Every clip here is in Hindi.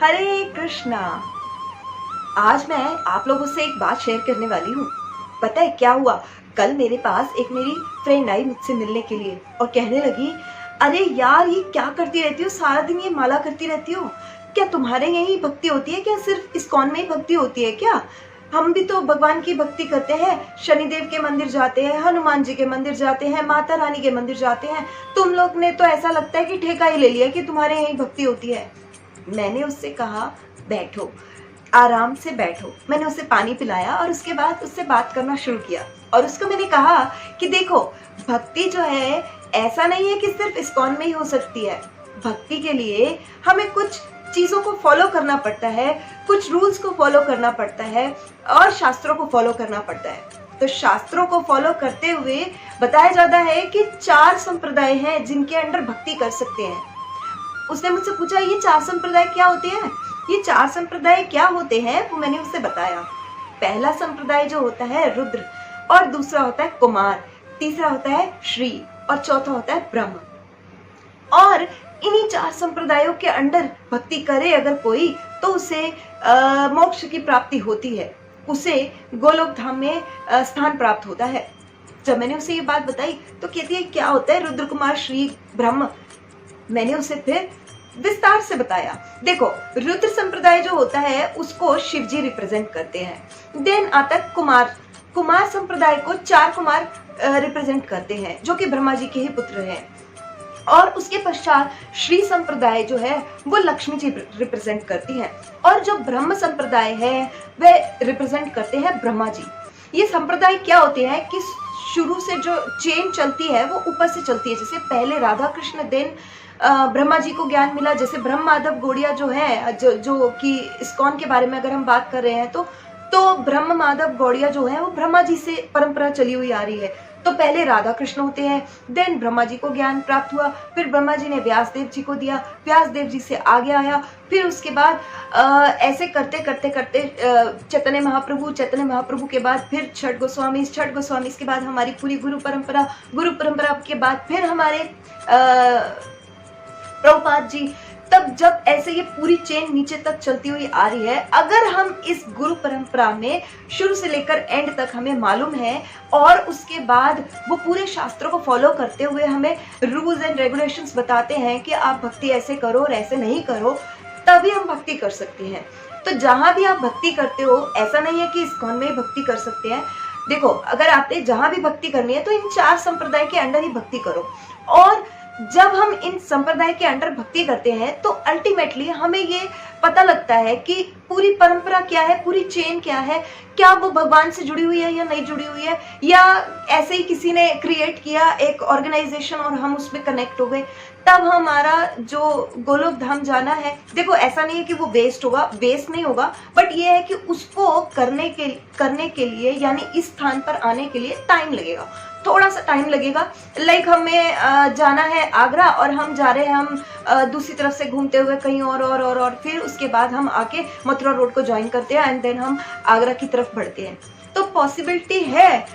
हरे कृष्णा। आज मैं आप लोगों से एक बात शेयर करने वाली हूँ। पता है क्या हुआ? कल मेरे पास एक मेरी फ्रेंड आई मुझसे मिलने के लिए और कहने लगी, अरे यार ये क्या करती रहती हो, सारा दिन ये माला करती रहती हो, क्या तुम्हारे यही भक्ति होती है क्या? सिर्फ इस्कॉन में ही भक्ति होती है क्या? हम भी तो भगवान की भक्ति करते हैं, शनिदेव के मंदिर जाते हैं, हनुमान जी के मंदिर जाते हैं, माता रानी के मंदिर जाते हैं। तुम लोग ने तो ऐसा लगता है कि ठेका ही ले लिया कि तुम्हारे यही भक्ति होती है। मैंने उससे कहा बैठो, आराम से बैठो। मैंने उसे पानी पिलाया और उसके बाद उससे बात करना शुरू किया और उसको मैंने कहा कि देखो, भक्ति जो है ऐसा नहीं है कि सिर्फ इस्कॉन में ही हो सकती है। भक्ति के लिए हमें कुछ चीज़ों को फॉलो करना पड़ता है, कुछ रूल्स को फॉलो करना पड़ता है और शास्त्रों को फॉलो करना पड़ता है। तो शास्त्रों को फॉलो करते हुए बताया जाता है कि 4 संप्रदाय हैं जिनके अंडर भक्ति कर सकते हैं। उसने मुझसे पूछा ये 4 संप्रदाय क्या होते हैं? ये 4 संप्रदाय क्या होते हैं वो मैंने उससे बताया। पहला संप्रदाय जो होता है रुद्र, और दूसरा होता है कुमार, तीसरा होता है श्री और चौथा होता है ब्रह्म। और इन्हीं 4 संप्रदायों के अंडर भक्ति करे अगर कोई तो उसे मोक्ष की प्राप्ति होती है, उसे गोलोक धाम में स्थान प्राप्त होता है। जब मैंने उसे ये बात बताई तो कहती है क्या होता है रुद्र, कुमार, श्री, ब्रह्म? मैंने उसे फिर विस्तार से बताया। देखो, रुद्र संप्रदाय जो होता है उसको शिव जी रिप्रेजेंट करते हैं। देन आता है कुमार। कुमार संप्रदाय को 4 कुमार रिप्रेजेंट करते हैं जो कि ब्रह्मा जी के ही पुत्र हैं। और उसके पश्चात श्री संप्रदाय जो है वो लक्ष्मी जी रिप्रेजेंट करती है और जो ब्रह्म संप्रदाय है वह रिप्रेजेंट करते हैं ब्रह्मा जी। ये संप्रदाय क्या होते हैं कि शुरू से जो चेन चलती है वो ऊपर से चलती है। जैसे पहले राधा कृष्ण, देन ब्रह्मा जी को ज्ञान मिला। जैसे ब्रह्म माधव गौड़िया जो है, जो कि इस्कॉन के बारे में अगर हम बात कर रहे हैं तो ब्रह्म माधव गौड़िया जो है वो ब्रह्मा जी से परंपरा चली हुई आ रही है। तो पहले राधा कृष्ण होते हैं, देन ब्रह्मा जी को ज्ञान प्राप्त हुआ, फिर ब्रह्मा जी ने व्यास देव जी को दिया, व्यास देव जी से आगे आया, फिर उसके बाद ऐसे करते करते करते चैतन्य महाप्रभु के बाद फिर छठ गोस्वामी के बाद हमारी पूरी गुरु परंपरा के बाद फिर हमारे प्रभुपाद जी। तब जब ऐसे ये पूरी चेन नीचे तक चलती हुई आ रही है, अगर हम इस गुरु परंपरा में शुरू से लेकर एंड तक हमें मालूम है और उसके बाद वो पूरे शास्त्रों को फॉलो करते हुए हमें रूल्स एंड रेगुलेशंस बताते हैं कि आप भक्ति ऐसे करो और ऐसे नहीं करो, तभी हम भक्ति कर सकते हैं। तो जहां भी आप भक्ति करते हो, ऐसा नहीं है कि इस्कॉन में ही भक्ति कर सकते हैं। देखो, अगर आपने जहां भी भक्ति करनी है तो इन 4 संप्रदाय के अंडर ही भक्ति करो। और जब हम इन संप्रदाय के अंडर भक्ति करते हैं तो अल्टीमेटली हमें ये पता लगता है कि पूरी परंपरा क्या है, पूरी चेन क्या है, क्या वो भगवान से जुड़ी हुई है या नहीं जुड़ी हुई है, या ऐसे ही किसी ने क्रिएट किया एक ऑर्गेनाइजेशन और हम उसमें कनेक्ट हो गए। तब हमारा जो गोलोक धाम जाना है, देखो ऐसा नहीं है कि वो वेस्ट नहीं होगा, बट ये है कि उसको करने के लिए यानी इस स्थान पर आने के लिए टाइम लगेगा, थोड़ा सा टाइम लगेगा। लाइक हमें जाना है आगरा और हम जा रहे हैं, हम दूसरी तरफ से घूमते हुए कहीं और फिर उसके बाद हम आके मथुरा रोड को ज्वाइन करते हैं एंड देन हम आगरा की तरफ बढ़ते हैं। तो पॉसिबिलिटी है,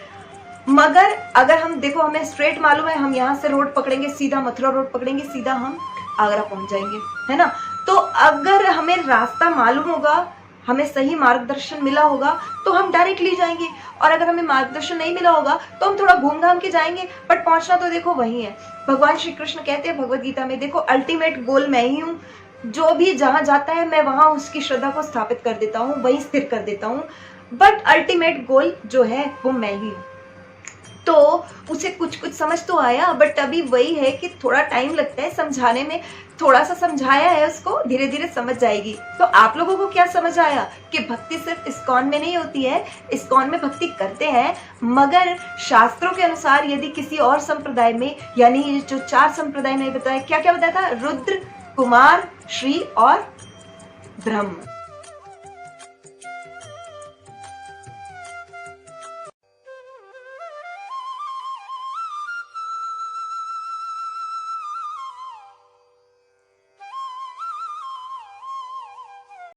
मगर अगर हम देखो, हमें स्ट्रेट मालूम है, हम यहाँ से रोड पकड़ेंगे, सीधा मथुरा रोड पकड़ेंगे, सीधा हम आगरा पहुंच जाएंगे, है ना। तो अगर हमें रास्ता मालूम होगा, हमें सही मार्गदर्शन मिला होगा तो हम डायरेक्टली जाएंगे, और अगर हमें मार्गदर्शन नहीं मिला होगा तो हम थोड़ा घूम घाम के जाएंगे, बट पहुंचना तो देखो वही है। भगवान श्री कृष्ण कहते हैं भगवद गीता में, देखो अल्टीमेट गोल मैं ही हूँ, जो भी जहां जाता है मैं वहां उसकी श्रद्धा को स्थापित कर देता हूँ, वही स्थिर कर देता हूँ, बट अल्टीमेट गोल जो है वो मैं ही हूँ। तो उसे कुछ समझ तो आया, बट अभी वही है कि थोड़ा टाइम लगता है समझाने में। थोड़ा सा समझाया है उसको, धीरे धीरे समझ जाएगी। तो आप लोगों को क्या समझ आया कि भक्ति सिर्फ इस्कॉन में नहीं होती है, इस्कॉन में भक्ति करते हैं, मगर शास्त्रों के अनुसार यदि किसी और संप्रदाय में, यानी जो 4 संप्रदाय में बताया, क्या क्या बताया था, रुद्र, कुमार, श्री और ब्रह्म।